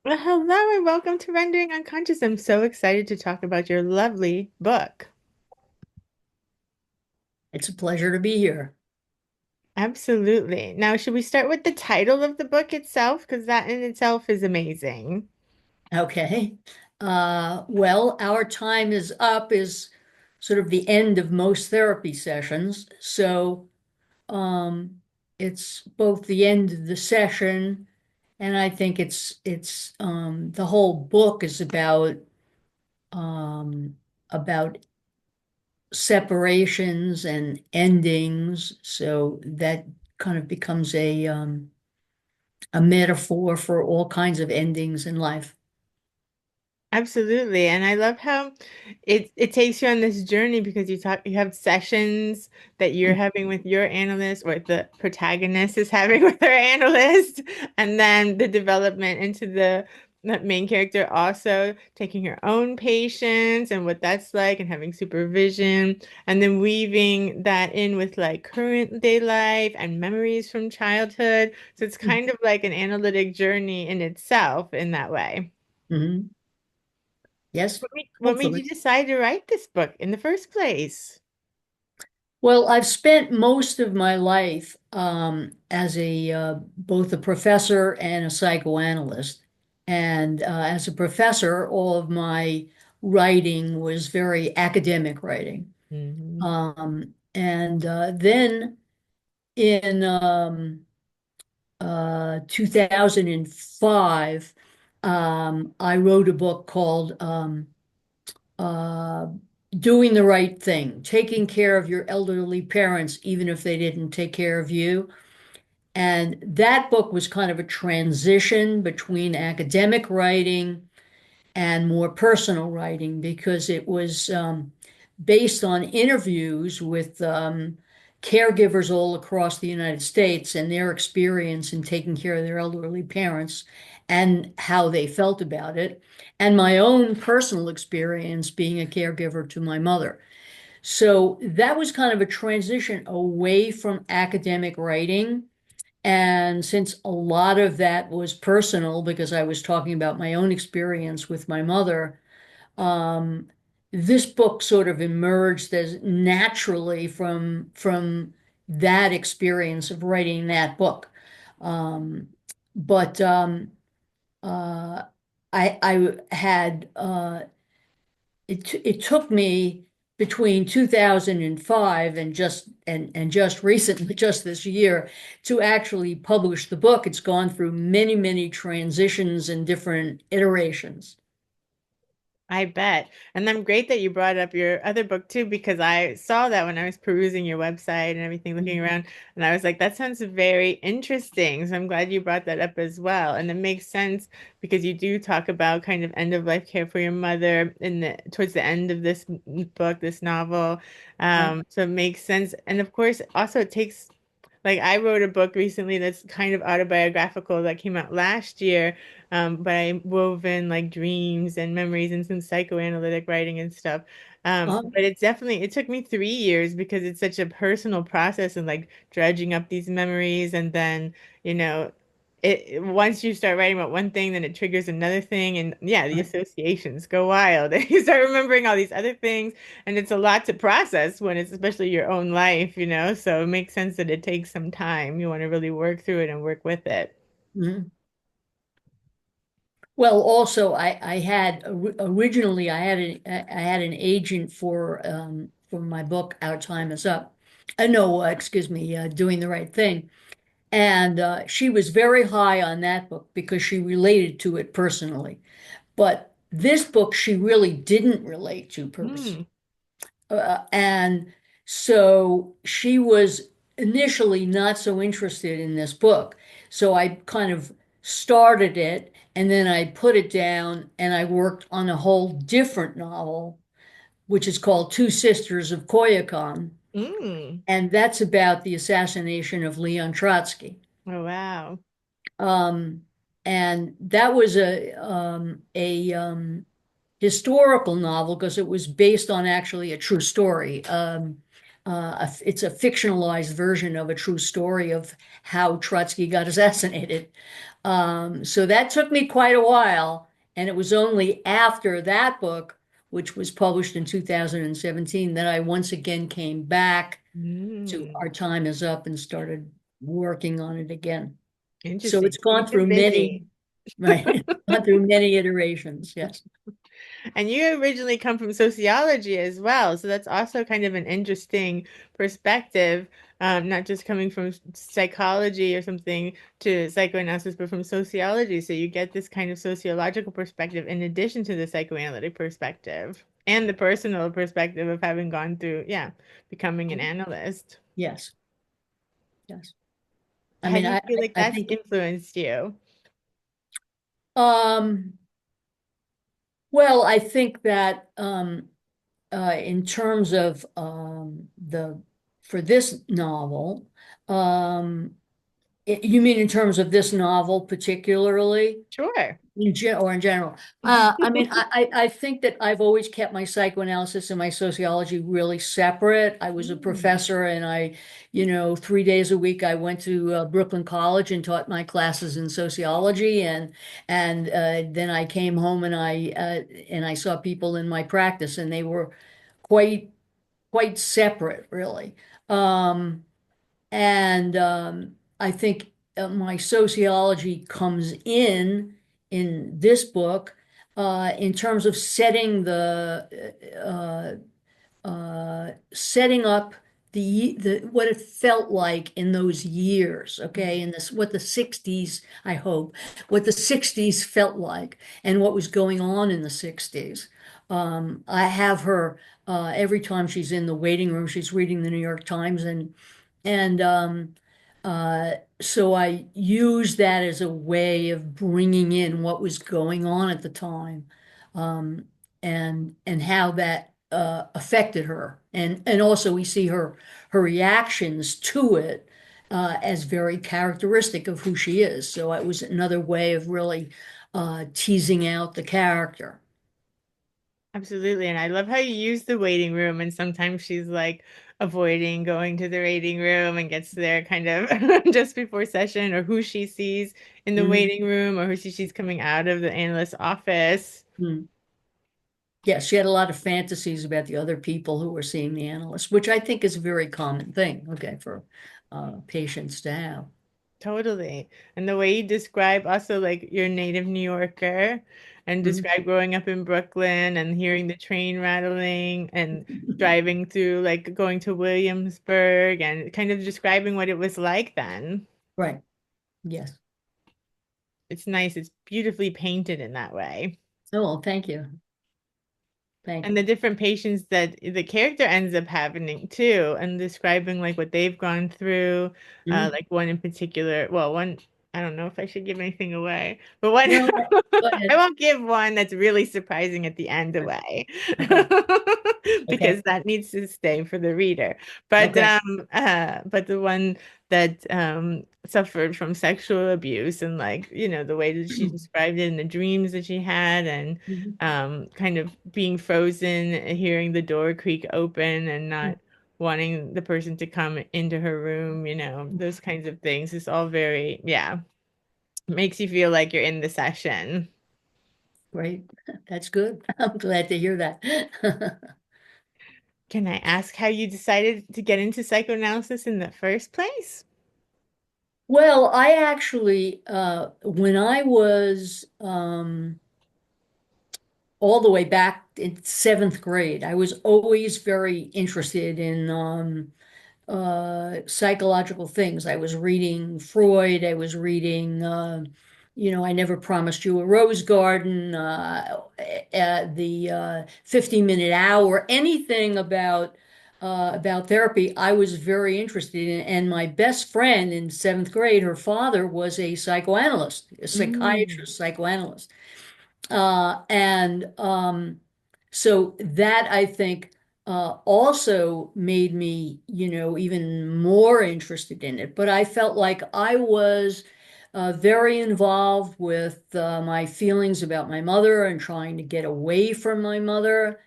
Well, hello and welcome to Rendering Unconscious. I'm so excited to talk about your lovely book. It's a pleasure to be here. Absolutely. Now, should we start with the title of the book itself? Because that in itself is amazing. Okay. Well, our time is up is sort of the end of most therapy sessions. So um, it's both the end of the session, and I think it's the whole book is about separations and endings. So that kind of becomes a metaphor for all kinds of endings in life. Absolutely. And I love how it takes you on this journey because you have sessions that you're having with your analyst or the protagonist is having with her analyst, and then the development into the main character also taking her own patients and what that's like and having supervision, and then weaving that in with like current day life and memories from childhood. So it's kind of like an analytic journey in itself in that way. Mhm. Yes, What made you hopefully. decide to write this book in the first place? Well, I've spent most of my life as a both a professor and a psychoanalyst. And as a professor, all of my writing was very academic writing. Hmm. And then in 2005, I wrote a book called uh, doing the right thing, taking care of your elderly parents, even if they didn't take care of you. And that book was kind of a transition between academic writing and more personal writing because it was based on interviews with caregivers all across the United States and their experience in taking care of their elderly parents and how they felt about it, and my own personal experience being a caregiver to my mother. So that was kind of a transition away from academic writing. And since a lot of that was personal because I was talking about my own experience with my mother, um, this book sort of emerged as naturally from that experience of writing that book. Um, but uh, I had it took me between 2005 and just recently, just this year, to actually publish the book. It's gone through many transitions and different iterations. I bet. And I'm great that you brought up your other book too, because I saw that when I was perusing your website and everything, looking around, and I was like, that sounds very interesting. So I'm glad you brought that up as well. And it makes sense because you do talk about kind of end of life care for your mother in the towards the end of this book, this novel. Right. So it makes sense. And of course, also it takes like I wrote a book recently that's kind of autobiographical that came out last year, but I wove in like dreams and memories and some psychoanalytic writing and stuff. But it's definitely it took me 3 years because it's such a personal process and like dredging up these memories and then, you know, once you start writing about one thing, then it triggers another thing, and yeah, the Right. associations go wild. And you start remembering all these other things, and it's a lot to process when it's especially your own life, you know? So it makes sense that it takes some time. You want to really work through it and work with it. Mhm. Well, also, I had originally I had an agent for my book Our Time Is Up. No, excuse me, Doing the Right Thing. And she was very high on that book because she related to it personally. But this book she really didn't relate to personally. Mm. And so she was initially not so interested in this book. So I kind of started it and then I put it down and I worked on a whole different novel, which is called Two Sisters of Koyakon. Mm. And that's about the assassination of Leon Trotsky. Oh, wow. Um, and that was a historical novel because it was based on actually a true story. it's a fictionalized version of a true story of how Trotsky got assassinated. So that took me quite a while. And it was only after that book, which was published in 2017, that I once again came back to Mm, Our Time Is Up and started working on it again. So interesting. it's You've gone been through many, busy. right, it's gone through many iterations. Yes. And you originally come from sociology as well, so that's also kind of an interesting perspective, not just coming from psychology or something to psychoanalysis, but from sociology. So you get this kind of sociological perspective in addition to the psychoanalytic perspective and the personal perspective of having gone through, yeah, becoming an analyst. Yes. Yes. I How mean, do you feel like I that's think, influenced you? um, well, I think that in terms of for this novel, um, you mean in terms of this novel particularly? Sure. Or in general. I mean, I think that I've always kept my psychoanalysis and my sociology really separate. I was a Mm. professor and you know, 3 days a week I went to Brooklyn College and taught my classes in sociology and then I came home and I saw people in my practice and they were quite quite separate, really. Um, and I think my sociology comes in this book in terms of setting up the what it felt like in those years, okay, in this what the 60s, I hope, what the 60s felt like and what was going on in the 60s. I have her every time she's in the waiting room, she's reading the New York Times and so I use that as a way of bringing in what was going on at the time, um, and how that affected her, and also we see her reactions to it as very characteristic of who she is. So it was another way of really teasing out the character. Absolutely. And I love how you use the waiting room. And sometimes she's like avoiding going to the waiting room and gets there kind of just before session, or who she sees in the Mhm. waiting room, or who she sees coming out of the analyst's office. Mm. Yeah, she had a lot of fantasies about the other people who were seeing the analyst, which I think is a very common thing, okay, for patients to have. Totally. And the way you describe also like your native New Yorker and Mhm. describe growing up in Brooklyn and hearing the train rattling and driving through, like going to Williamsburg and kind of describing what it was like then. Right. Yes. It's nice. It's beautifully painted in that way. Oh, well, thank you. Thank And you. the different patients that the character ends up having too, and describing like what they've gone through. Mhm. Like one in particular, well, one, I don't know if I should give anything away, but one, No, go I ahead. won't give one that's really surprising at the end away, Okay. because Okay. that needs to stay for the reader. Okay. But the one that suffered from sexual abuse and like, the way that she Mhm. described it and the dreams that she had and kind of being frozen, hearing the door creak open and not wanting the person to come into her room, those kinds of things. It's all very, yeah, makes you feel like you're in the session. Great. That's good. I'm glad to hear that. Can I ask how you decided to get into psychoanalysis in the first place? Well, I actually, when I was all the way back in seventh grade, I was always very interested in psychological things. I was reading Freud. I was reading, I Never Promised You a Rose Garden, the 50-minute hour, anything about therapy. I was very interested in. And my best friend in seventh grade, her father was a psychoanalyst, a Mm. psychiatrist, psychoanalyst. And so that I think also made me, even more interested in it. But I felt like I was very involved with my feelings about my mother and trying to get away from my mother.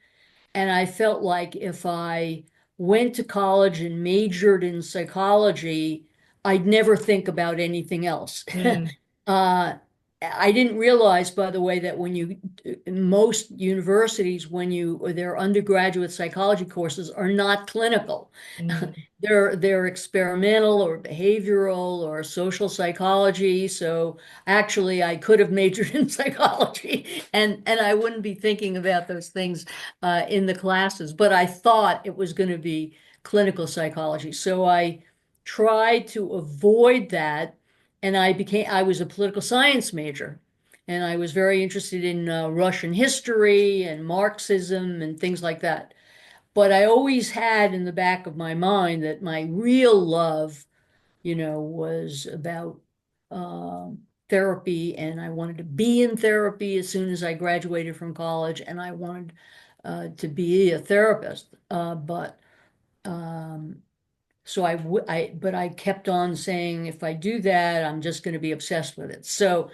And I felt like if I went to college and majored in psychology, I'd never think about anything else. Mm, Uh, I didn't realize, by the way, that most universities, their undergraduate psychology courses are not clinical. mm, They're experimental or behavioral or social psychology. So actually, I could have majored in psychology, and I wouldn't be thinking about those things in the classes. But I thought it was going to be clinical psychology, so I tried to avoid that, and I was a political science major, and I was very interested in Russian history and Marxism and things like that. But I always had in the back of my mind that my real love, was about therapy, and I wanted to be in therapy as soon as I graduated from college, and I wanted to be a therapist. But um, so but I kept on saying, if I do that, I'm just going to be obsessed with it. So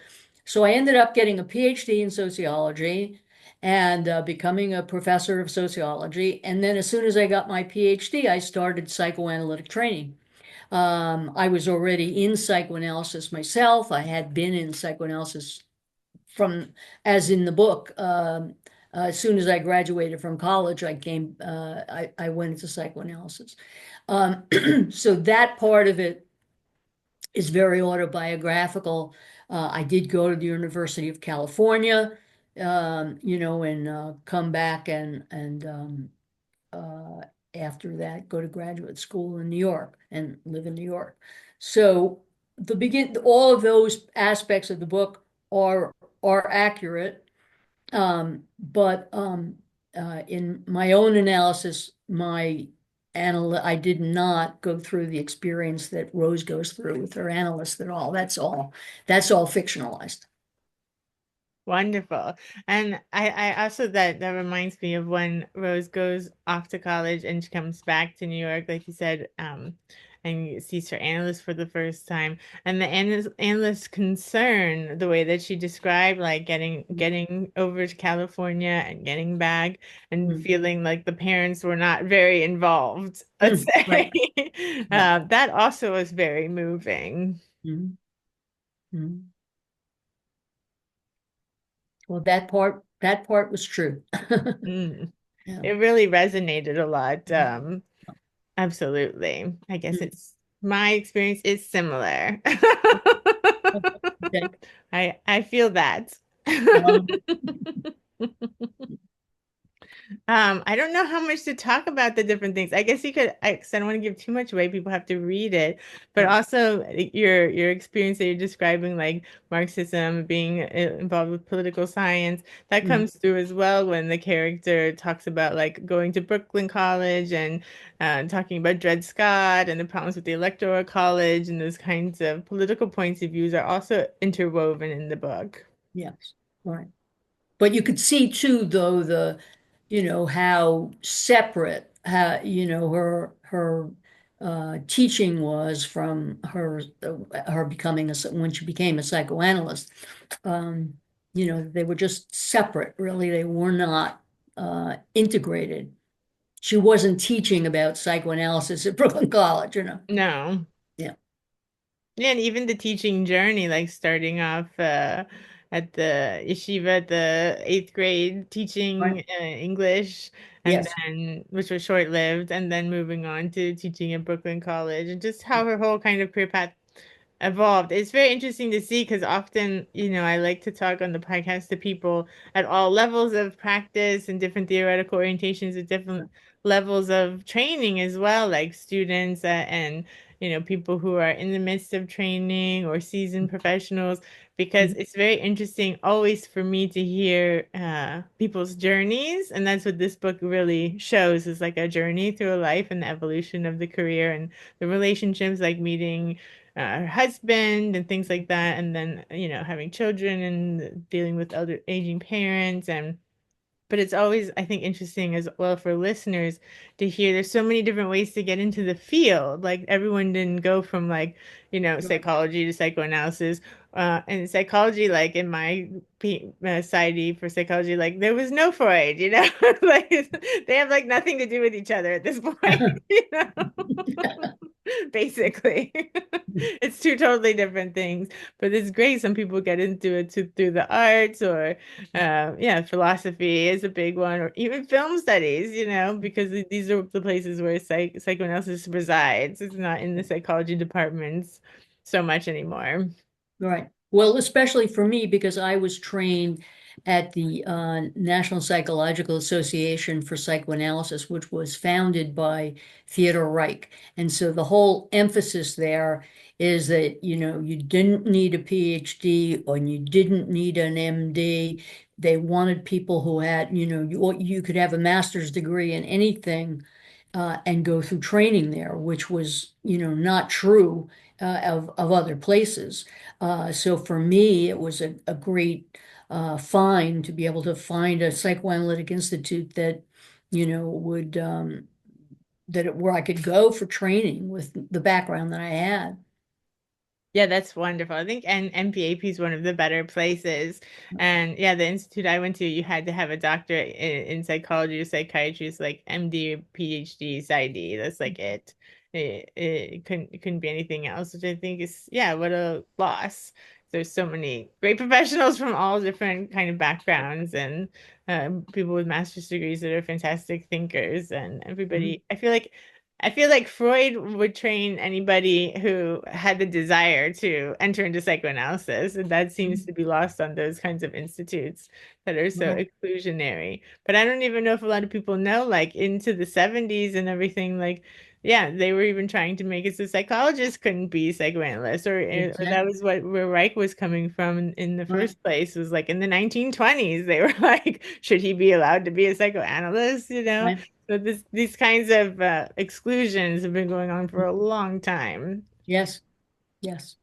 I ended up getting a PhD in sociology and becoming a professor of sociology. And then as soon as I got my PhD, I started psychoanalytic training. I was already in psychoanalysis myself. I had been in psychoanalysis from, as in the book, as soon as I graduated from college, I went into psychoanalysis. So that part of it is very autobiographical. I did go to the University of California, and come back and uh, after that go to graduate school in New York and live in New York. So all of those aspects of the book are accurate. But in my own analysis, I did not go through the experience that Rose goes through with her analyst at all. That's all fictionalized. wonderful. And I also that reminds me of when Rose goes off to college and she comes back to New York, like you said, and sees her analyst for the first time. And the analyst concern, the way that she described, like getting over to California and getting back and Mm, feeling like the parents were not very involved, let's right. say. Yeah. That also was very moving. Mm, mm. Well, that part was true. Mm. Yeah. It really resonated a lot. Mm, Absolutely. I guess mm. it's my experience is similar. Okay. I feel that. Um, I don't know how much to talk about the different things. I guess you could, 'cause I don't want to give too much away. People have to read it, but right. also your experience that you're describing, like Marxism, being involved with political science, that Mm, comes through as well when the character talks about like going to Brooklyn College and talking about Dred Scott and the problems with the Electoral College and those kinds of political points of views are also interwoven in the book. yes. Right. But you could see too, though, how separate, her teaching was from her becoming when she became a psychoanalyst. Um, they were just separate, really. They were not integrated. She wasn't teaching about psychoanalysis at Brooklyn College. No. Yeah. Yeah, and even the teaching journey, like starting off at the yeshiva at the eighth grade, Right. teaching English, and Yes. then which was short-lived, and then moving on to teaching at Brooklyn College, and just how her whole kind of career path evolved. It's very interesting to see because often, I like to talk on the podcast to people at all levels of practice and different theoretical orientations at different levels of training as well, like students and people who are in the midst of training or seasoned professionals, because Mhm. it's very interesting always for me to hear people's journeys, and that's what this book really shows is like a journey through a life and the evolution of the career and the relationships, like meeting her husband and things like that, and then having children and dealing with elder aging parents. And but it's always, I think, interesting as well for listeners to hear there's so many different ways to get into the field. Like everyone didn't go from like Right. psychology to psychoanalysis, in psychology, like in my society for psychology, like there was no Freud, you know, like they have like nothing to do with each other at this point, you know, basically. It's two totally different things, but it's great. Some people get into it through the arts or, yeah, philosophy is a big one, or even film studies, you know, because these are the places where psychoanalysis resides. It's not in the psychology departments so much anymore. Right. Well, especially for me, because I was trained at the National Psychological Association for Psychoanalysis, which was founded by Theodore Reich. And so the whole emphasis there is that, you didn't need a PhD or you didn't need an MD. They wanted people who had, you could have a master's degree in anything and go through training there, which was, not true of other places. So for me, it was a great find to be able to find a psychoanalytic institute that, would where I could go for training with the background that I had. Yeah, that's wonderful. I think NPAP is one of the better places. And yeah, the institute I went to, you had to have a doctorate in psychology or psychiatry. It's like MD, PhD, PsyD. That's like it. It couldn't be anything else, which I think is, yeah, what a loss. There's so many great professionals from all different kind of backgrounds and people with master's degrees that are fantastic thinkers and Mhm. everybody. I feel like Freud would train anybody who had the desire to enter into psychoanalysis, and that seems to be lost on those kinds of institutes that are so Right. exclusionary. But I don't even know if a lot of people know, like into the 70s and everything, like, yeah, they were even trying to make it so psychologists couldn't be psychoanalysts, or that Exactly. was where Reich was coming from in the Right. first place, was like in the 1920s. They were like, should he be allowed to be a psychoanalyst, you know? Right. So these kinds of exclusions have been going on for a long time. Yes. Yes.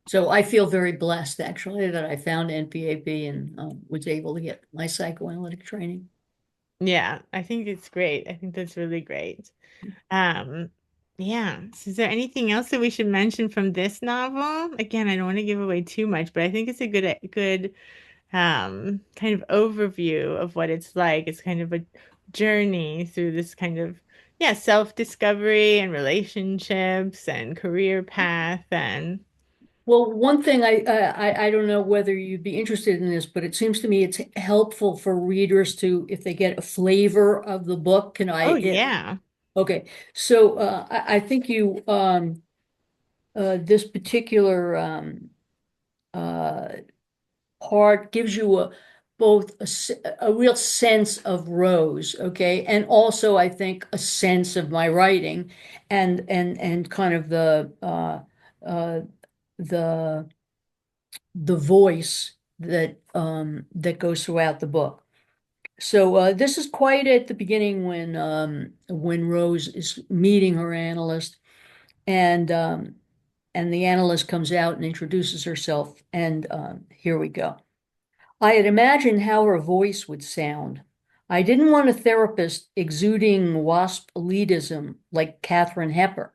So I feel very blessed actually that I found NPAP and was able to get my psychoanalytic training. Yeah, I think it's great. I think that's really great. Um, yeah. So is there anything else that we should mention from this novel? Again, I don't want to give away too much, but I think it's a good kind of overview of what it's like. It's kind of a journey through this kind of, yeah, self-discovery and relationships and career path and Well, one thing I don't know whether you'd be interested in this, but it seems to me it's helpful for readers to, if they get a flavor of the book, oh yeah. okay. So I think this particular uh, part gives you a real sense of Rose, okay, and also I think a sense of my writing, and kind of uh, the the voice that goes throughout the book. So this is quite at the beginning when Rose is meeting her analyst, and um, and the analyst comes out and introduces herself, and here we go. I had imagined how her voice would sound. I didn't want a therapist exuding wasp elitism like Katharine Hepburn.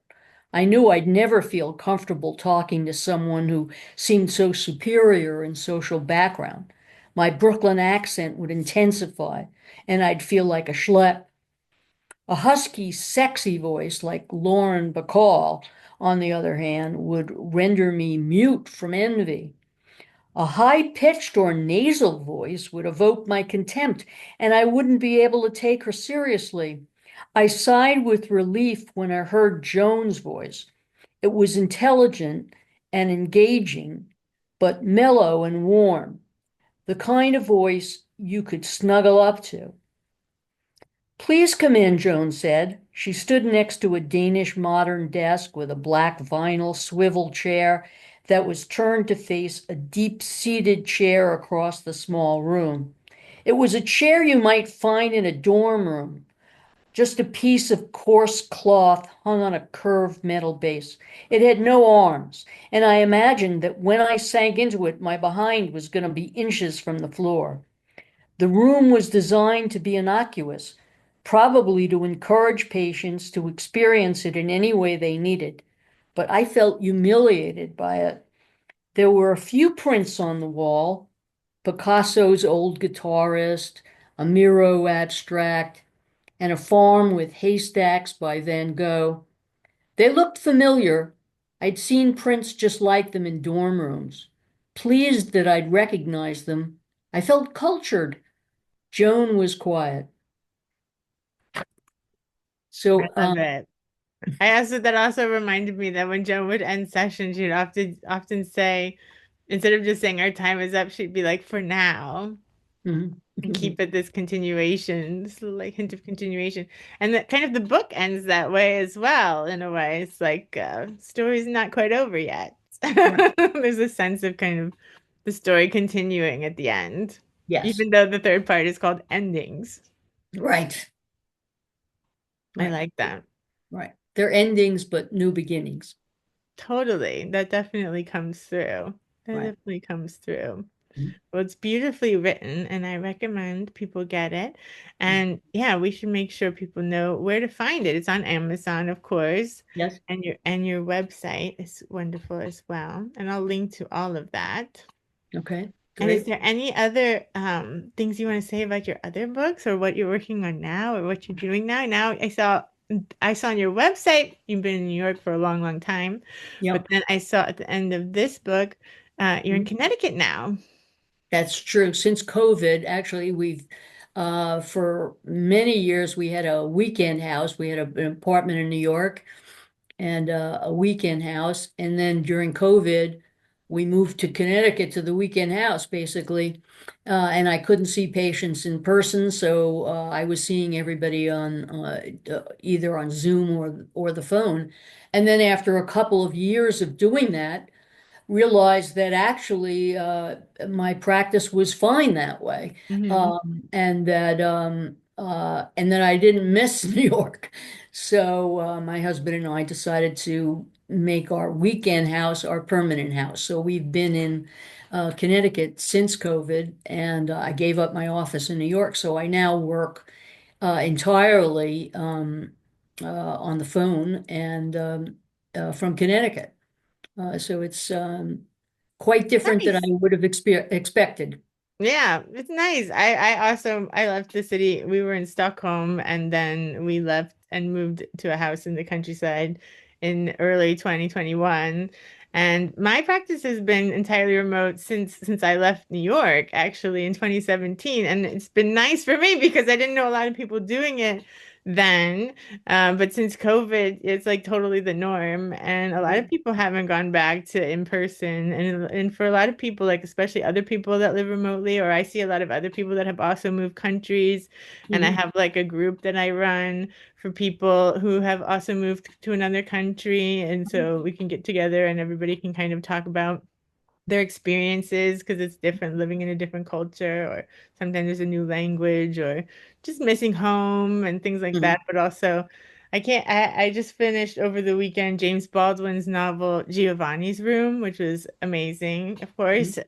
I knew I'd never feel comfortable talking to someone who seemed so superior in social background. My Brooklyn accent would intensify, and I'd feel like a schlep. A husky, sexy voice like Lauren Bacall, on the other hand, would render me mute from envy. A high-pitched or nasal voice would evoke my contempt, and I wouldn't be able to take her seriously. I sighed with relief when I heard Joan's voice. It was intelligent and engaging, but mellow and warm, the kind of voice you could snuggle up to. Please come in, Joan said. She stood next to a Danish modern desk with a black vinyl swivel chair that was turned to face a deep-seated chair across the small room. It was a chair you might find in a dorm room, just a piece of coarse cloth hung on a curved metal base. It had no arms, and I imagined that when I sank into it, my behind was going to be inches from the floor. The room was designed to be innocuous, probably to encourage patients to experience it in any way they needed, but I felt humiliated by it. There were a few prints on the wall, Picasso's Old Guitarist, a Miro abstract, and a farm with haystacks by Van Gogh. They looked familiar. I'd seen prints just like them in dorm rooms. Pleased that I'd recognized them, I felt cultured. Joan was quiet. I So, love it. That also reminded me that when Joan would end sessions, she'd often say, instead of just saying our time is up, she'd be like, for now, mhm. and keep it this continuation, this little like hint of continuation. And that kind of the book ends that way as well, in a way. It's like story's not quite over yet. Right. There's a sense of kind of the story continuing at the end, Yes. even though the third part is called endings. Right. I Right. like that. Right. They're endings, but new beginnings. Totally. That definitely comes through. That Right. definitely comes through. Mhm. Well, it's beautifully written, and I recommend people get it. And yeah, we should make sure people know where to find it. It's on Amazon, of course, Yes. and your website is wonderful as well. And I'll link to all of that. Okay. And is Great. there any other things you want to say about your other books or what you're working on now or what you're doing now? Now I saw on your website you've been in New York for a long, long time, but Yep. then I saw at the end of this book you're in Mhm. Connecticut now. That's true. Since COVID, actually, for many years, we had a weekend house. We had an apartment in New York and a weekend house. And then during COVID, we moved to Connecticut to the weekend house, basically. And I couldn't see patients in person, so I was seeing everybody on either on Zoom or the phone. And then after a couple of years of doing that, realized that actually my practice was fine that way, Hmm. and that I didn't miss New York. So my husband and I decided to make our weekend house our permanent house. So we've been in Connecticut since COVID, and I gave up my office in New York. So I now work entirely on the phone and from Connecticut. So it's quite different than I Nice. would have expected. Yeah, it's nice. I left the city. We were in Stockholm and then we left and moved to a house in the countryside in early 2021. And my practice has been entirely remote since I left New York, actually in 2017. And it's been nice for me because I didn't know a lot of people doing it then. But since COVID, it's like totally the norm, and a lot of people haven't gone back to in person. And for a lot of people, like especially other people that live remotely, or I see a lot of other people that have also moved countries, and I Mhm. have like a group that I run for people who have also moved to another country, and so we can get together and everybody can kind of talk about their experiences because it's different living in a different culture, or sometimes there's a new language, or just missing home and things like that. Mhm. But also, I just finished over the weekend James Baldwin's novel Giovanni's Room, which was amazing, of Mhm. course.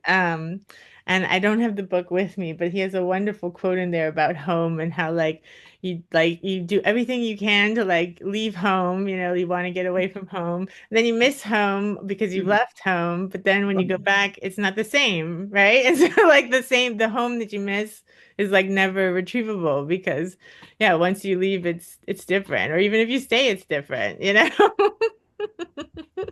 And I don't have the book with me, but he has a wonderful quote in there about home and how you do everything you can to like leave home, you want to get away from home. Then you miss home because you've Mhm. left home, but then when you Right. go back, it's not the same, right? It's like the home that you miss is like never retrievable because yeah, once you leave, it's different. Or even if you stay, it's different.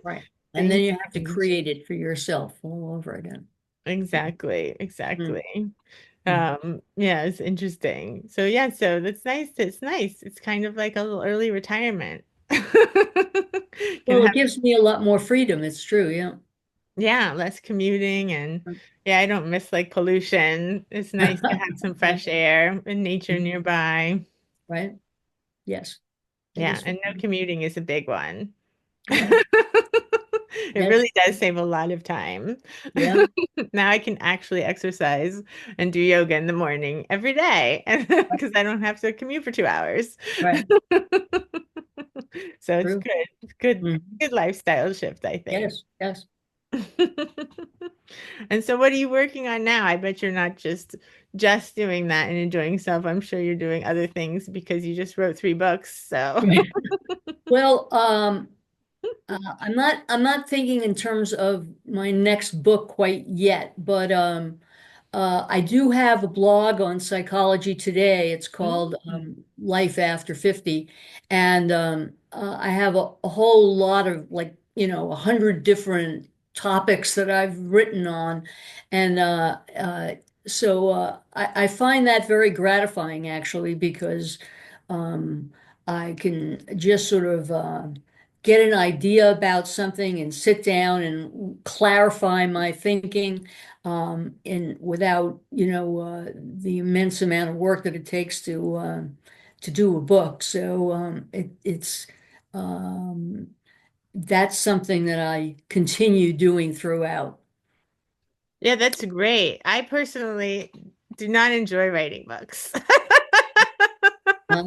Right. And then Things you have to change. create it for yourself all over again. Exactly, Mhm. exactly. Mhm. Yeah, it's interesting. So yeah, so that's nice. It's nice. It's kind of like a little early retirement. Can Well, have it gives me a lot more freedom. It's true. Yeah. Yeah, less commuting and yeah, I don't miss like pollution. It's nice to have some fresh air and nature nearby. Right. Yes. It Yeah, is. and no commuting is a big one. Right. It Yes. really does save a lot of time. Yeah. Now I can actually exercise and do yoga in the morning every day because I don't have to commute for 2 hours. Right. So it's True. good. It's good, Mhm. good lifestyle shift, I think. Yes. Yes. And so what are you working on now? I bet you're not just doing that and enjoying yourself. I'm sure you're doing other things because you just wrote 3 books. So Right. Well, I'm not thinking in terms of my next book quite yet, but I do have a blog on Psychology Today. It's called Mm. Life After 50. And I have a whole lot of, like, 100 different topics that I've written on. And I find that very gratifying, actually, because I can just sort of get an idea about something and sit down and clarify my thinking and without, the immense amount of work that it takes to do a book. So um, that's something that I continue doing throughout. Yeah, that's great. I personally do not enjoy writing books. Huh?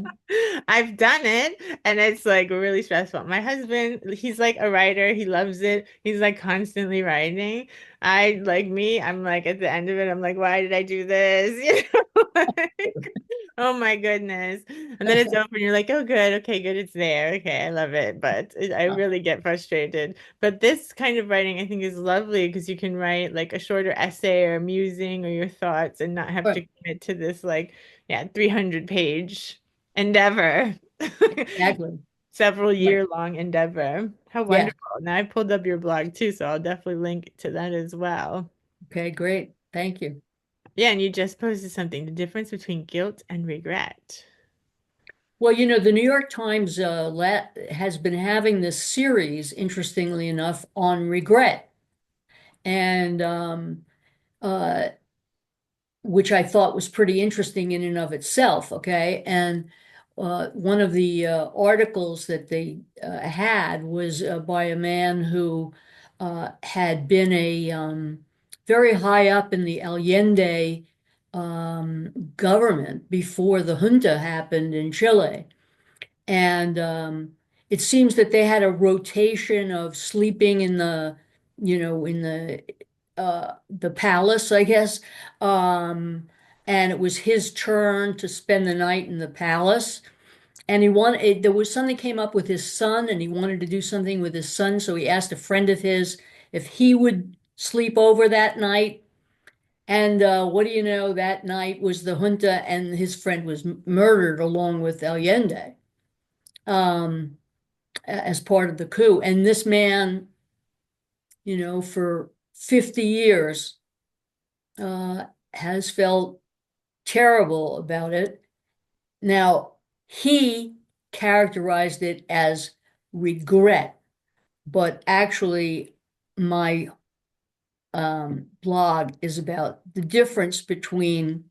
I've done it and it's like really stressful. My husband, he's like a writer. He loves it. He's like constantly writing. I like me, I'm like at the end of it, I'm like, why did I do this? You know, like, oh my goodness. And then it's over and you're like, oh good, okay, good, it's there. Okay, I love it. But I really get frustrated. But this kind of writing I think is lovely because you can write like a shorter essay or musing or your thoughts and not have to Right. commit to this like, yeah, 300 page endeavor. Exactly. Several Right. year long endeavor. How Yeah. wonderful. Now I pulled up your blog too, so I'll definitely link to that as well. Okay, great. Thank you. Yeah, and you just posted something, the difference between guilt and regret. Well, the New York Times has been having this series, interestingly enough, on regret. And uh, which I thought was pretty interesting in and of itself. Okay. And one of the articles that they had was by a man who had been a very high up in the Allende government before the junta happened in Chile. And it seems that they had a rotation of sleeping in the palace, I guess. And it was his turn to spend the night in the palace. And there was something came up with his son, and he wanted to do something with his son. So he asked a friend of his if he would sleep over that night. And what do you know? That night was the junta, and his friend was murdered along with Allende um, as part of the coup. And this man, for 50 years, uh, has felt terrible about it. Now, he characterized it as regret, but actually, my blog is about the difference between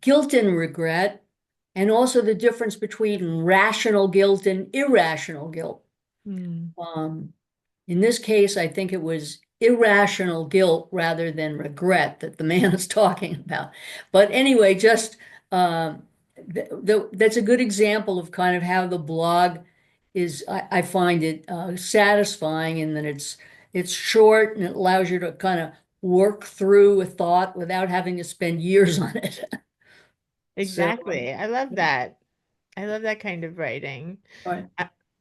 guilt and regret, and also the difference between rational guilt and irrational guilt. Hmm. Um, In this case, I think it was irrational guilt rather than regret that the man is talking about. But anyway, just that's a good example of kind of how the blog is. I find it satisfying in that it's short and it allows you to kind of work through a thought without having to spend years on it. So, Exactly. I love that. I love that kind of writing. right.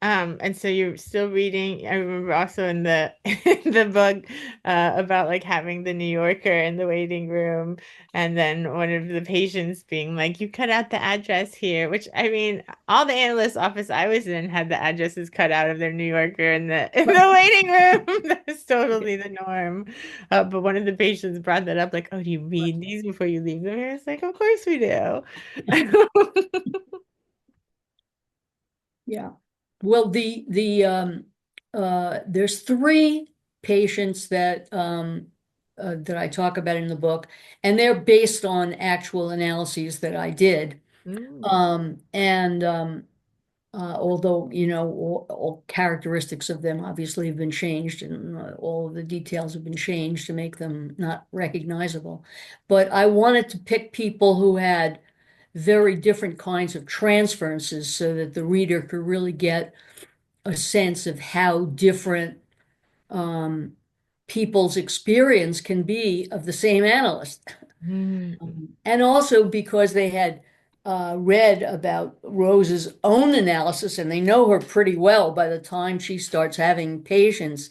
Uh, and so you're still reading. I remember also in the in the book about like having the New Yorker in the waiting room, and then one of the patients being like, "You cut out the address here," which I mean, all the analyst office I was in had the addresses cut out of their New Yorker in the waiting room. That's totally the norm. But one of the patients brought that up, like, "Oh, do you read these before you leave them here?" It's like, "Of course we do." Yeah. Well, there's three patients that I talk about in the book, and they're based on actual analyses that I did. Mm. And although all characteristics of them obviously have been changed, and all of the details have been changed to make them not recognizable, but I wanted to pick people who had very different kinds of transferences so that the reader could really get a sense of how different um, people's experience can be of the same analyst. Mm. And also because they had read about Rose's own analysis, and they know her pretty well by the time she starts having patients.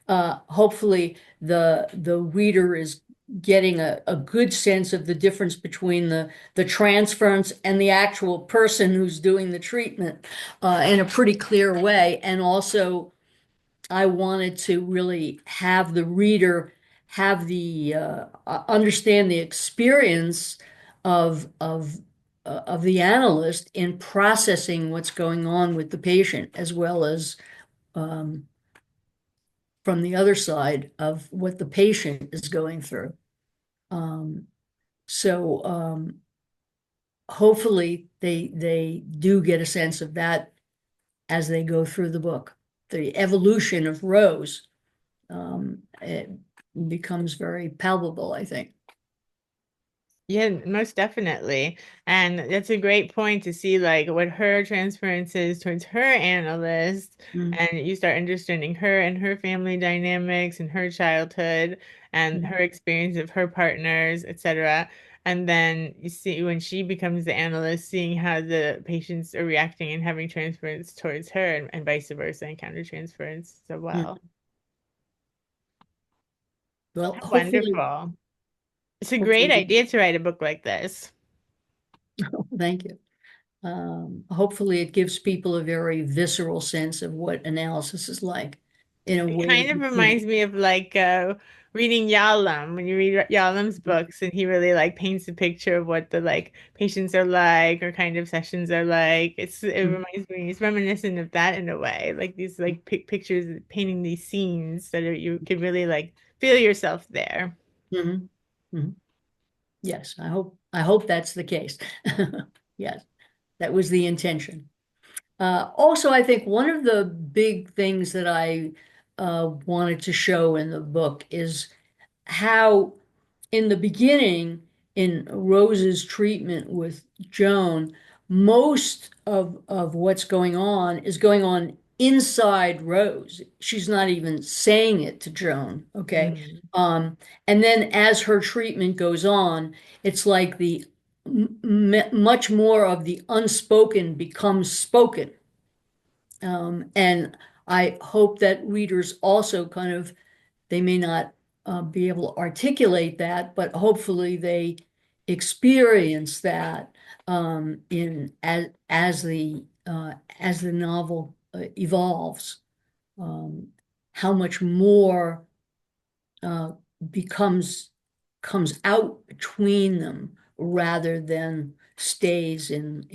Hopefully, the reader is getting a good sense of the difference between the transference and the actual person who's doing the treatment in a pretty clear way. And also, I wanted to really have the reader have the understand the experience of the analyst in processing what's going on with the patient, as well as um, from the other side of what the patient is going through. Um, so hopefully they do get a sense of that as they go through the book. The evolution of Rose it becomes very palpable, I think. Yeah, most definitely. And that's a great point to see like what her transference is towards her analyst. Mm, And you start understanding her and her family dynamics and her childhood and mm, her experience of her partners, etc. And then you see when she becomes the analyst, seeing how the patients are reacting and having transference towards her and vice versa and countertransference. So mm. wow. Well, hopefully, Wonderful. It's a great hopefully, idea to write a book like this. thank you. Hopefully it gives people a very visceral sense of what analysis is like in a It way that kind of you can't. reminds me of like reading Yalom when you read Yalam's books and he really like paints a picture of what the like patients are like or kind of sessions are like. It reminds me, it's reminiscent of that in a way, like these like pictures painting these scenes that are, you could really like feel yourself there. Mhm, mhm. Yes, I hope that's the case. Yes, that was the intention. Also, I think one of the big things that I wanted to show in the book is how in the beginning, in Rose's treatment with Joan, most of what's going on is going on inside Rose. She's not even saying it to Joan, okay? Mm. Um, and then as her treatment goes on, it's like the much more of the unspoken becomes spoken. And I hope that readers also kind of they may not be able to articulate that, but hopefully they experience that in as the novel evolves. Um, how much more uh, becomes comes out between them rather than stays in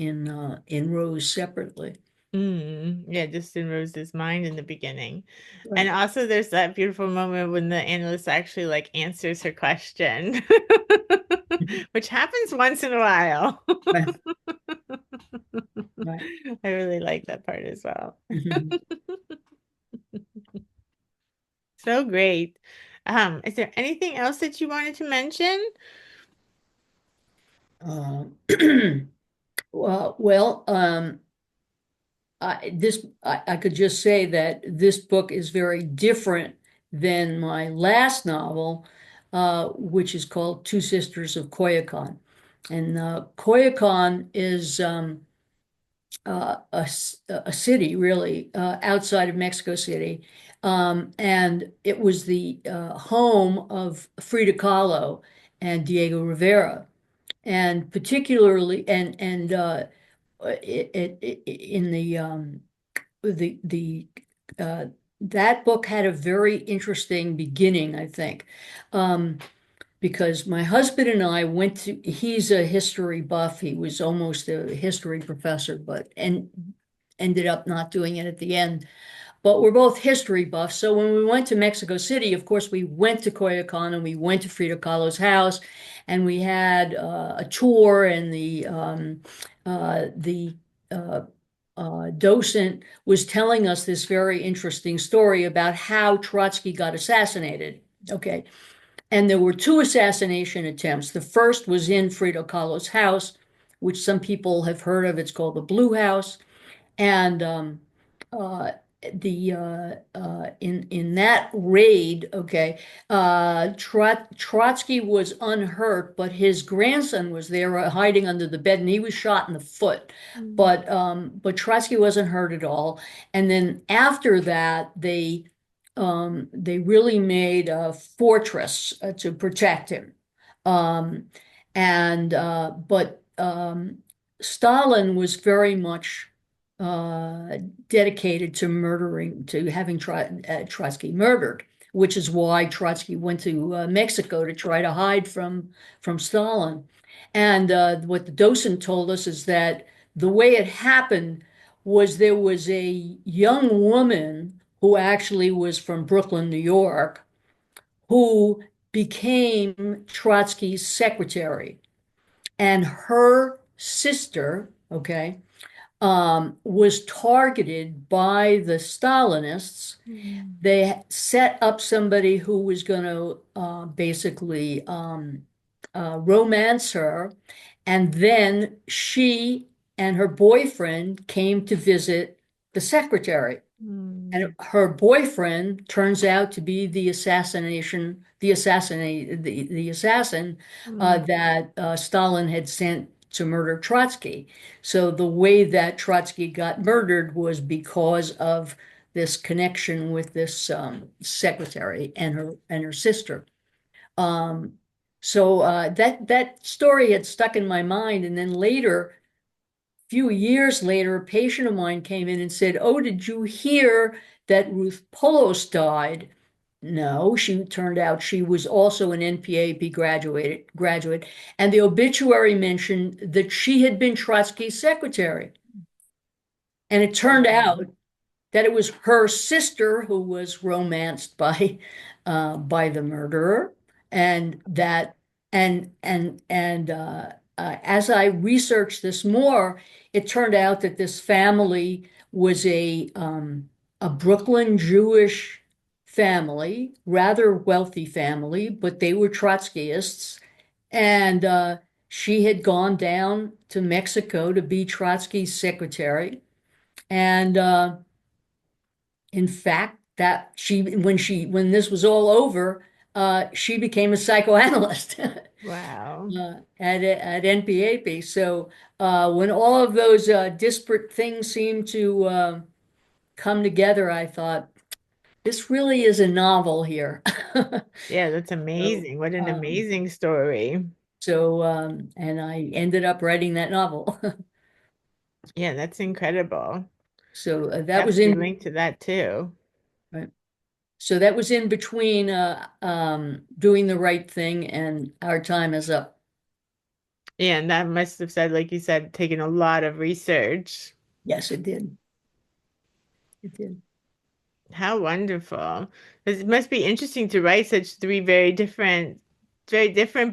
rows separately. Yeah, just in Rose's mind in the beginning. And Right. also there's that beautiful moment when the analyst actually like answers her question, which happens once in a while. Right. Right. I really like that part as well. Mhm. So great. Is there anything else that you wanted to mention? Uh, well, I could just say that this book is very different than my last novel, which is called Two Sisters of Coyoacán. And Coyoacán is a city, really, outside of Mexico City. And it was the home of Frida Kahlo and Diego Rivera. And particularly, in the that book had a very interesting beginning, I think, um, because my husband and I went to. He's a history buff. He was almost a history professor, but and ended up not doing it at the end. But we're both history buffs. So when we went to Mexico City, of course, we went to Coyoacan and we went to Frida Kahlo's house, and we had a tour, and the uh, docent was telling us this very interesting story about how Trotsky got assassinated. Okay. And there were two assassination attempts. The first was in Frida Kahlo's house, which some people have heard of. It's called the Blue House. And in that raid, okay, Trotsky was unhurt, but his grandson was there hiding under the bed, and he was shot in the foot. Mm. But Trotsky wasn't hurt at all. And then after that, they really made a fortress to protect him. Um, and but Stalin was very much dedicated to having Trotsky murdered, which is why Trotsky went to Mexico to try to hide from Stalin. And what the docent told us is that the way it happened was there was a young woman who actually was from Brooklyn, New York, who became Trotsky's secretary. And her sister, okay, was targeted by the Stalinists. Mm. They set up somebody who was going to basically romance her. And then she and her boyfriend came to visit the secretary. And Mm. her boyfriend turns out to be the assassin Mm. that Stalin had sent to murder Trotsky. So the way that Trotsky got murdered was because of this connection with this secretary and her sister. Um, that story had stuck in my mind, and then later few years later, a patient of mine came in and said, "Oh, did you hear that Ruth Polos died?" No, she turned out she was also an NPAP graduate, and the obituary mentioned that she had been Trotsky's secretary. And it turned Wow. out that it was her sister who was romanced by the murderer, and that as I researched this more, it turned out that this family was a Brooklyn Jewish family, rather wealthy family, but they were Trotskyists, and she had gone down to Mexico to be Trotsky's secretary, and in fact, that when this was all over, she became a psychoanalyst Wow. at NPAP. So when all of those disparate things seemed to come together, I thought this really is a novel here. Yeah, that's So, amazing. What an um, amazing story. and I ended up writing that novel. Yeah, that's incredible. So that was Definitely in link to that too. right. So that was in between doing the right thing and our time is up. Yeah, and that must have said, like you said, taken a lot of research. Yes, it did. It did. How wonderful. It must be interesting to write such three very different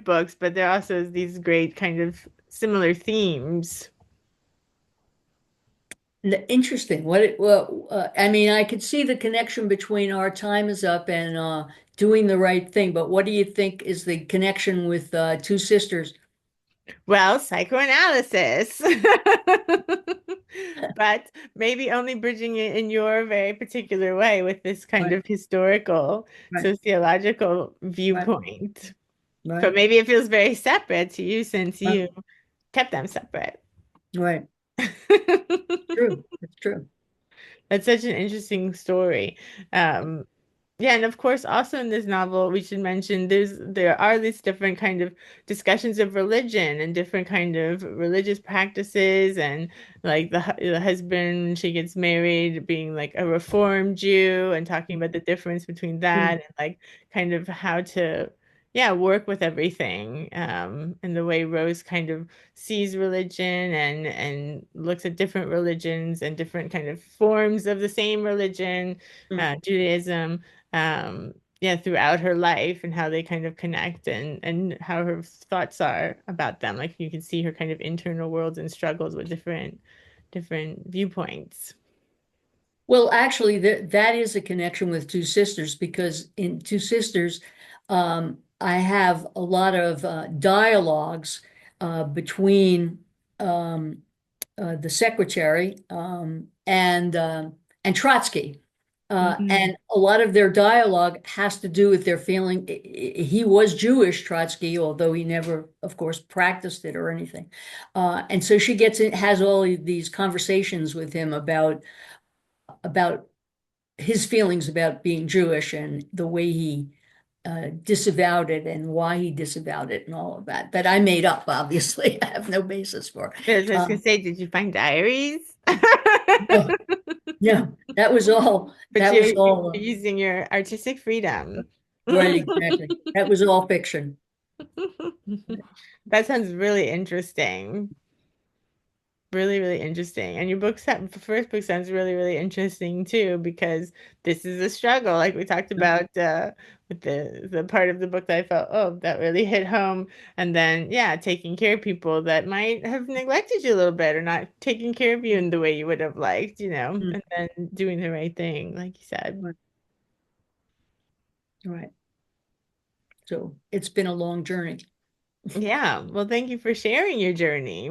books, but there also is these great kind of similar themes. Interesting. I mean, I could see the connection between our time is up and doing the right thing, but what do you think is the connection with Two Sisters? Well, psychoanalysis. But maybe only bridging it in your very particular way with this kind Right, of historical, right, sociological right, viewpoint. right, But maybe it feels very separate to you since right, you kept them separate. right. True. It's true. That's such an interesting story. Um, Yeah, and of course, also in this novel, we should mention there are these different kind of discussions of religion and different kind of religious practices, and like the husband, she gets married, being like a Reformed Jew, and talking about the difference between Mm, that and like kind of how to, yeah, work with everything, and the way Rose kind of sees religion and looks at different religions and different kind of forms of the same religion, mm. Judaism, yeah, throughout her life and how they kind of connect and how her thoughts are about them. Like you can see her kind of internal worlds and struggles with different viewpoints. Well, actually, that is a connection with Two Sisters because in Two Sisters, I have a lot of dialogues between the secretary and and Trotsky. Mm. And a lot of their dialogue has to do with their feeling. He was Jewish, Trotsky, although he never, of course, practiced it or anything. And so she has all of these conversations with him about his feelings about being Jewish and the way he disavowed it and why he disavowed it and all of that. That I made up, obviously. I have no basis for. I was just gonna say, did you find diaries? No, no, that was all. But That was you're all. using your artistic freedom. Right, exactly. That was all fiction. That sounds really interesting. Really, really interesting. And your the first book sounds really, really interesting too, because this is a struggle, like we talked about with the part of the book that I felt, oh, that really hit home. And then, yeah, taking care of people that might have neglected you a little bit or not taking care of you in the way you would have liked, Mm, and then doing the right thing, like you said. right, right. So it's been a long journey. Yeah. Well, thank you for sharing your journey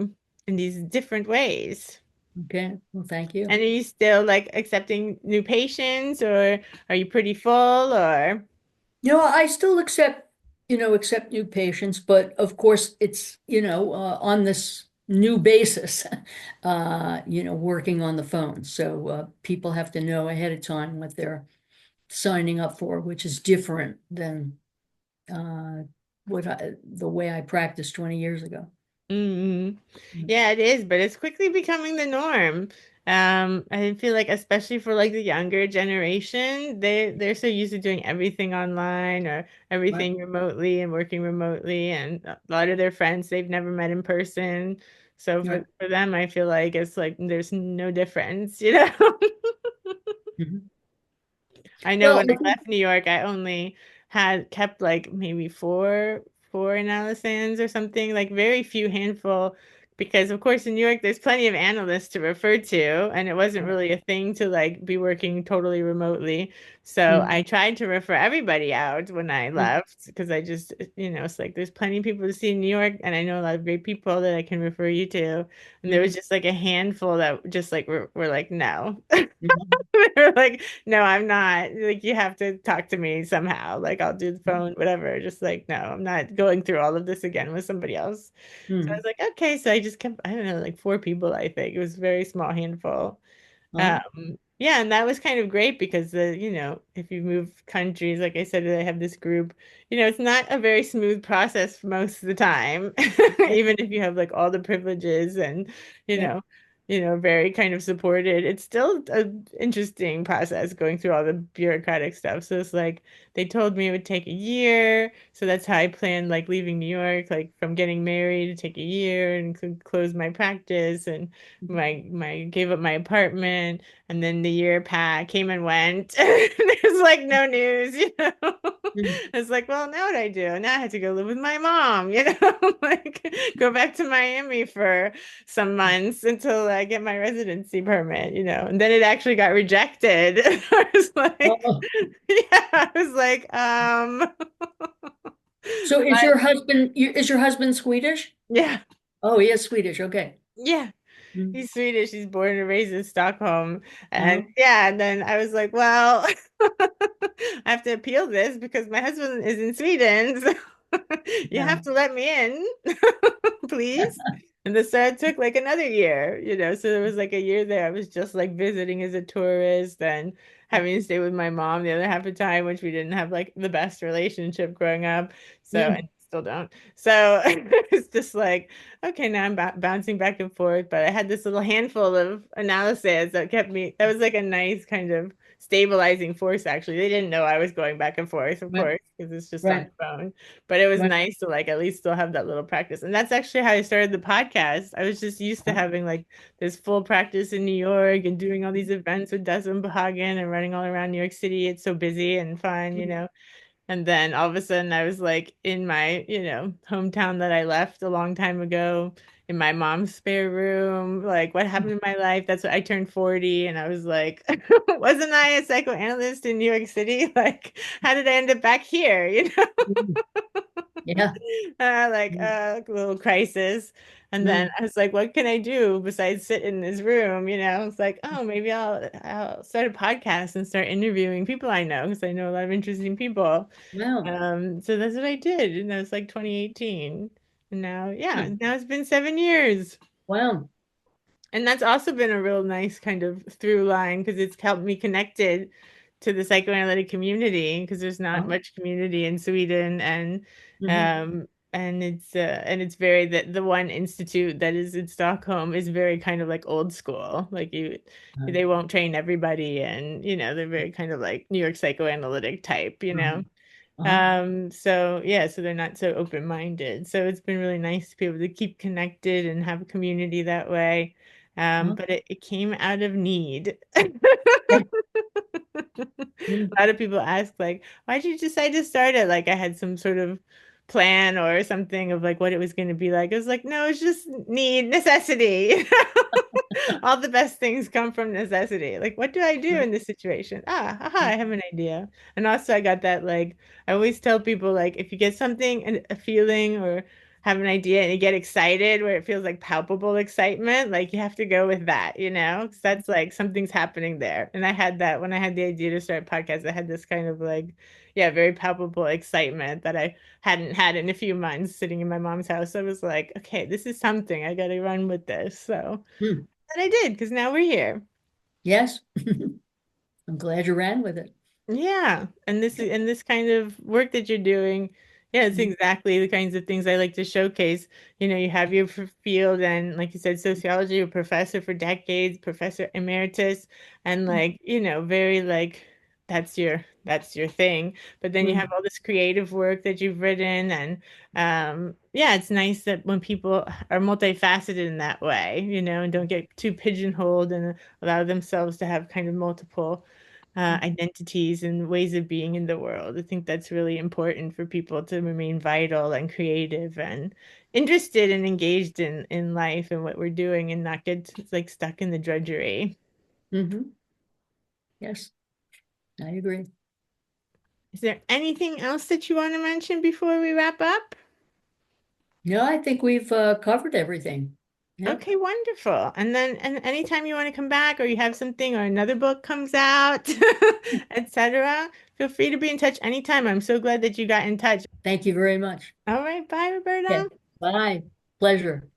in these different ways. Okay. Well, thank And you. are you still like accepting new patients or are you pretty full or? I still accept new patients, but of course it's, on this new basis, working on the phone. So people have to know ahead of time what they're signing up for, which is different than uh, the way I practiced 20 years ago. Hmm. Yeah, it is, but it's quickly becoming the norm. I feel like especially for like the younger generation, they're so used to doing everything online or Right. everything remotely and working remotely, and a lot of their friends they've never met in person. So Right. for them, I feel like it's like there's no difference. Mhm. I know Well, when I I think, left New York, I only had kept like maybe four analyses or something, like very few handful, because of course in New York there's plenty of analysts to refer to, and it wasn't really a thing to like be working totally remotely. So mm, I tried to refer everybody out when I mm, left because I just, it's like there's plenty of people to see in New York, and I know a lot of great people that I can refer you to. And there was mm, just like a handful that just like were like, no. mm, They're like, no, I'm not. Like, you have to talk to me somehow. Like, I'll do the phone, whatever. Just like, no, I'm not going through all of this again with somebody else. So I was mm, like, okay. So I just kept, I don't know, like four people, I think. It was a very small handful. huh? Yeah, and that was kind of great because if you move countries, like I said, I have this group, it's not a very smooth process most of the time, Yeah, even if you have like all the privileges and, you yeah, know, very kind of supported. It's still an interesting process going through all the bureaucratic stuff. So it's like they told me it would take a year. So that's how I planned like leaving New York, like from getting married to take a year and could close my practice and my gave up my apartment. And then the year came and went. There's like no news. mm, It's like, well, now what I do? Now I have to go live with my mom, like go back to Miami for some months until I get my residency permit. And then it actually got rejected. I was like, oh. yeah, I was like, So is your husband Swedish? yeah, Oh, he is Swedish. Okay. yeah. Mm. He's Swedish. He's born and raised in Stockholm. And Uh-huh. yeah, and then I was like, well, I have to appeal this because my husband is in Sweden. So you Yeah. have to let me in, please. And so it took like another year. So there was like a year there. I was just like visiting as a tourist and having to stay with my mom the other half of the time, which we didn't have like the best relationship growing up. So, and Mm. still don't. So it's just like, okay, now I'm bouncing back and forth, but I had this little handful of analyses that was like a nice kind of stabilizing force, actually. They didn't know I was going back and forth, of Right. course, because it's just on Right. the phone. But it was Right. nice to like at least still have that little practice. And that's actually how I started the podcast. I was just used to Uh, having like this full practice in New York and doing all these events with Desmond Bahagan and running all around New York City. It's so busy and fun. And then all of a sudden I was like in my hometown that I left a long time ago, in my mom's spare room. Like, what happened in my life? That's what I turned 40, and I was like, wasn't I a psychoanalyst in New York City? Like, how did I end up back here? Mhm. Yeah. Like Mm. a little crisis. And then Mm. I was like, what can I do besides sit in this room? It's like, oh, maybe I'll start a podcast and start interviewing people I know because I know a lot of interesting people. Wow. So that's what I did, and that was like 2018. And now, yeah, Huh. now it's been 7 years. Wow. And that's also been a real nice kind of through line because it's helped me connected to the psychoanalytic community because there's not Uh-huh. much community in Sweden, Hmm. and it's very that the one institute that is in Stockholm is very kind of like old school. Like Uh-huh. they won't train everybody, and they're very kind of like New York psychoanalytic type. Uh-huh. Uh-huh. So yeah, so they're not so open-minded. So it's been really nice to be able to keep connected and have a community that way. Uh-huh. But it came out of need. Yeah. A lot of people ask, like, why did you decide to start it? Like I had some sort of plan or something of like what it was going to be like. I was like, no, it's just need, necessity. All the best things come from necessity. Like, what do I do in this situation? Aha, I have an idea. And also I got that, like, I always tell people, like, if you get something, a feeling or have an idea and you get excited where it feels like palpable excitement, like you have to go with that. 'Cause that's like something's happening there. And I had that when I had the idea to start a podcast. I had this kind of like, yeah, very palpable excitement that I hadn't had in a few months sitting in my mom's house. I was like, okay, this is something. I got to run with this. So Hmm. and I did because now we're here. Yes. I'm glad you ran with it. Yeah, and this kind of work that you're doing, yeah, it's Mm. exactly the kinds of things I like to showcase. You have your field and like you said, sociology, you're a professor for decades, professor emeritus, and like, very like that's your thing. But then you have Mm. all this creative work that you've written and yeah, it's nice that when people are multifaceted in that way, and don't get too pigeonholed and allow themselves to have kind of multiple identities and ways of being in the world. I think that's really important for people to remain vital and creative and interested and engaged in life and what we're doing and not get like stuck in the drudgery. Hmm. Yes, I agree. Is there anything else that you want to mention before we wrap up? No, I think we've covered everything. Yeah. Okay, wonderful. And anytime you want to come back or you have something or another book comes out, etc., feel free to be in touch anytime. I'm so glad that you got in touch. Thank you very much. All right, bye, Okay. Roberta. Bye. Pleasure.